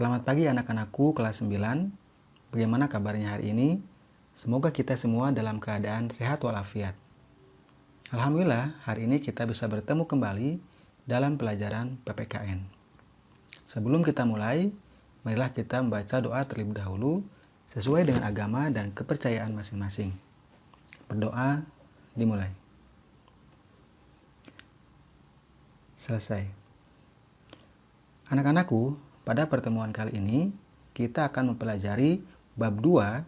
Selamat pagi anak-anakku kelas 9. Bagaimana kabarnya hari ini? Semoga kita semua dalam keadaan sehat walafiat. Alhamdulillah, hari ini kita bisa bertemu kembali dalam pelajaran PPKN. Sebelum kita mulai, marilah kita membaca doa terlebih dahulu sesuai dengan agama dan kepercayaan masing-masing. Berdoa, dimulai. Selesai. Anak-anakku, pada pertemuan kali ini, kita akan mempelajari bab 2,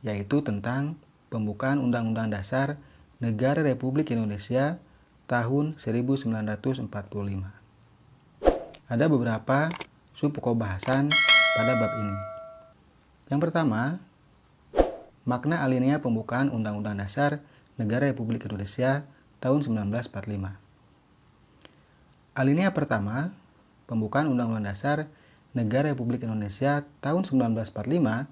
yaitu tentang pembukaan Undang-Undang Dasar Negara Republik Indonesia tahun 1945. Ada beberapa subpokok bahasan pada bab ini. Yang pertama, makna alinea pembukaan Undang-Undang Dasar Negara Republik Indonesia tahun 1945. Alinea pertama, pembukaan Undang-Undang Dasar Negara Republik Indonesia tahun 1945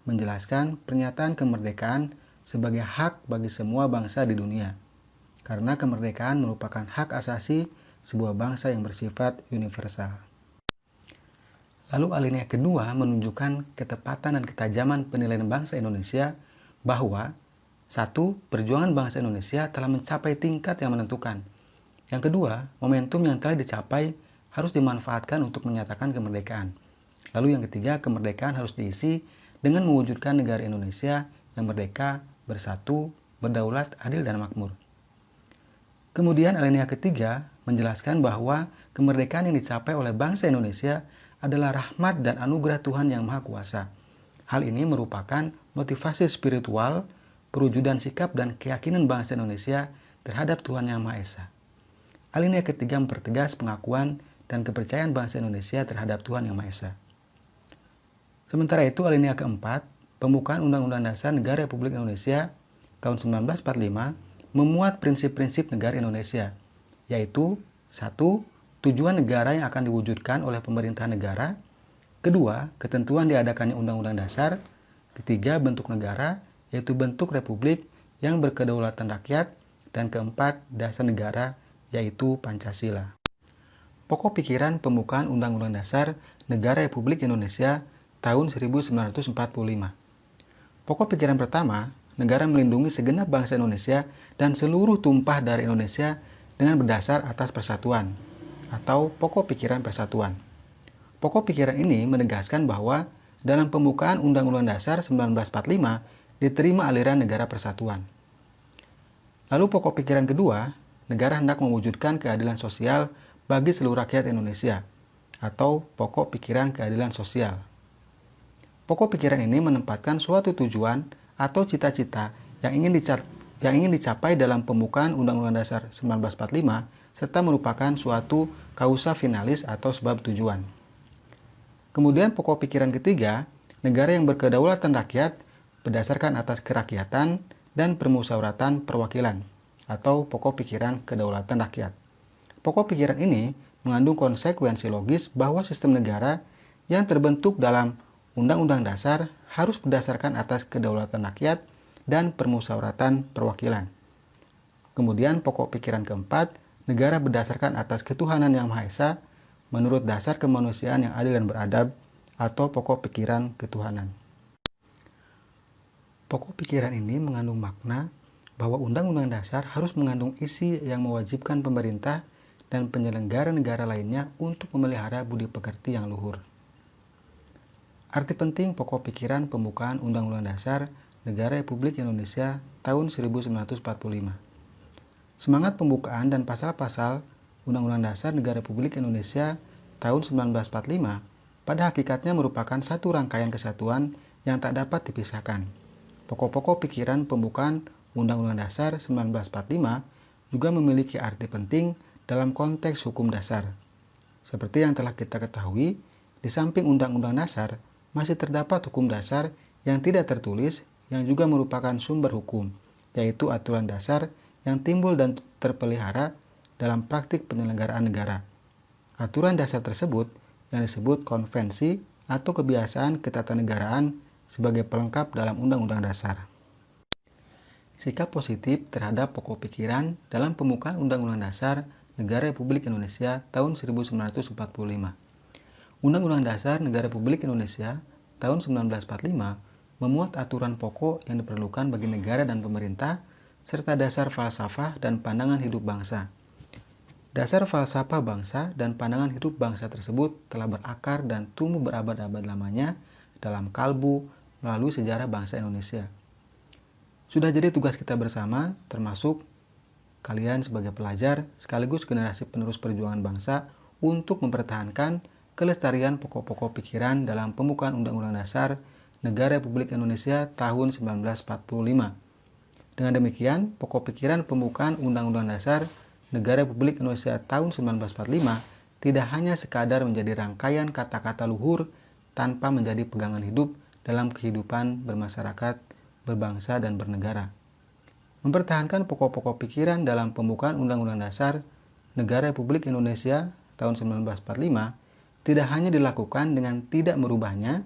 menjelaskan pernyataan kemerdekaan sebagai hak bagi semua bangsa di dunia, karena kemerdekaan merupakan hak asasi sebuah bangsa yang bersifat universal. Lalu alinea kedua menunjukkan ketepatan dan ketajaman penilaian bangsa Indonesia bahwa 1. Perjuangan bangsa Indonesia telah mencapai tingkat yang menentukan. Yang kedua, momentum yang telah dicapai harus dimanfaatkan untuk menyatakan kemerdekaan. Lalu yang ketiga, kemerdekaan harus diisi dengan mewujudkan negara Indonesia yang merdeka, bersatu, berdaulat, adil, dan makmur. Kemudian alinea ketiga menjelaskan bahwa kemerdekaan yang dicapai oleh bangsa Indonesia adalah rahmat dan anugerah Tuhan yang Maha Kuasa. Hal ini merupakan motivasi spiritual, perwujudan sikap dan keyakinan bangsa Indonesia terhadap Tuhan Yang Maha Esa. Alinea ketiga mempertegas pengakuan dan kepercayaan bangsa Indonesia terhadap Tuhan Yang Maha Esa. Sementara itu, alinea keempat, pembukaan Undang-Undang Dasar Negara Republik Indonesia tahun 1945 memuat prinsip-prinsip negara Indonesia, yaitu 1. Tujuan negara yang akan diwujudkan oleh pemerintah negara. 2. Ketentuan diadakannya Undang-Undang Dasar. 3. Bentuk negara, yaitu bentuk republik yang berkedaulatan rakyat. Dan 4. Dasar negara, yaitu Pancasila. Pokok pikiran pembukaan Undang-Undang Dasar Negara Republik Indonesia tahun 1945. Pokok pikiran pertama, negara melindungi segenap bangsa Indonesia dan seluruh tumpah darah Indonesia dengan berdasar atas persatuan, atau pokok pikiran persatuan. Pokok pikiran ini menegaskan bahwa dalam pembukaan Undang-Undang Dasar 1945 diterima aliran negara persatuan. Lalu pokok pikiran kedua, negara hendak mewujudkan keadilan sosial bagi seluruh rakyat Indonesia, atau pokok pikiran keadilan sosial. Pokok pikiran ini menempatkan suatu tujuan atau cita-cita yang ingin dicapai dalam pembukaan Undang-Undang Dasar 1945 serta merupakan suatu causa finalis atau sebab tujuan. Kemudian pokok pikiran ketiga, negara yang berkedaulatan rakyat berdasarkan atas kerakyatan dan permusyawaratan perwakilan, atau pokok pikiran kedaulatan rakyat. Pokok pikiran ini mengandung konsekuensi logis bahwa sistem negara yang terbentuk dalam Undang-Undang Dasar harus berdasarkan atas kedaulatan rakyat dan permusyawaratan perwakilan. Kemudian pokok pikiran keempat, negara berdasarkan atas ketuhanan yang Maha Esa menurut dasar kemanusiaan yang adil dan beradab, atau pokok pikiran ketuhanan. Pokok pikiran ini mengandung makna bahwa Undang-Undang Dasar harus mengandung isi yang mewajibkan pemerintah dan penyelenggara negara lainnya untuk memelihara budi pekerti yang luhur. Arti penting pokok pikiran pembukaan Undang-Undang Dasar Negara Republik Indonesia tahun 1945. Semangat pembukaan dan pasal-pasal Undang-Undang Dasar Negara Republik Indonesia tahun 1945 pada hakikatnya merupakan satu rangkaian kesatuan yang tak dapat dipisahkan. Pokok-pokok pikiran pembukaan Undang-Undang Dasar 1945 juga memiliki arti penting dalam konteks hukum dasar. Seperti yang telah kita ketahui, di samping Undang-Undang Dasar, masih terdapat hukum dasar yang tidak tertulis yang juga merupakan sumber hukum, yaitu aturan dasar yang timbul dan terpelihara dalam praktik penyelenggaraan negara. Aturan dasar tersebut yang disebut konvensi atau kebiasaan ketatanegaraan sebagai pelengkap dalam Undang-Undang Dasar. Sikap positif terhadap pokok pikiran dalam pembukaan Undang-Undang Dasar Negara Republik Indonesia tahun 1945. Undang-Undang Dasar Negara Republik Indonesia tahun 1945 memuat aturan pokok yang diperlukan bagi negara dan pemerintah, serta dasar falsafah dan pandangan hidup bangsa. Dasar falsafah bangsa dan pandangan hidup bangsa tersebut telah berakar dan tumbuh berabad-abad lamanya dalam kalbu melalui sejarah bangsa Indonesia. Sudah jadi tugas kita bersama, termasuk kalian sebagai pelajar sekaligus generasi penerus perjuangan bangsa untuk mempertahankan kelestarian pokok-pokok pikiran dalam pembukaan Undang-Undang Dasar Negara Republik Indonesia tahun 1945. Dengan demikian, pokok pikiran pembukaan Undang-Undang Dasar Negara Republik Indonesia tahun 1945 tidak hanya sekadar menjadi rangkaian kata-kata luhur tanpa menjadi pegangan hidup dalam kehidupan bermasyarakat, berbangsa, dan bernegara. Mempertahankan pokok-pokok pikiran dalam pembukaan Undang-Undang Dasar Negara Republik Indonesia tahun 1945 tidak hanya dilakukan dengan tidak merubahnya,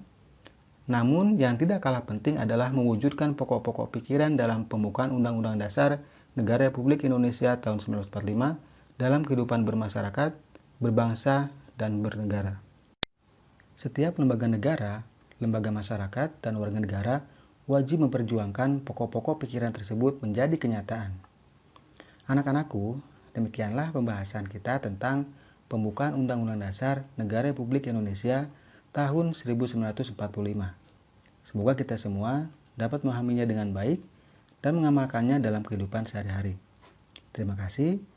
namun yang tidak kalah penting adalah mewujudkan pokok-pokok pikiran dalam pembukaan Undang-Undang Dasar Negara Republik Indonesia tahun 1945 dalam kehidupan bermasyarakat, berbangsa, dan bernegara. Setiap lembaga negara, lembaga masyarakat, dan warga negara wajib memperjuangkan pokok-pokok pikiran tersebut menjadi kenyataan. Anak-anakku, demikianlah pembahasan kita tentang pembukaan Undang-Undang Dasar Negara Republik Indonesia tahun 1945. Semoga kita semua dapat memahaminya dengan baik dan mengamalkannya dalam kehidupan sehari-hari. Terima kasih.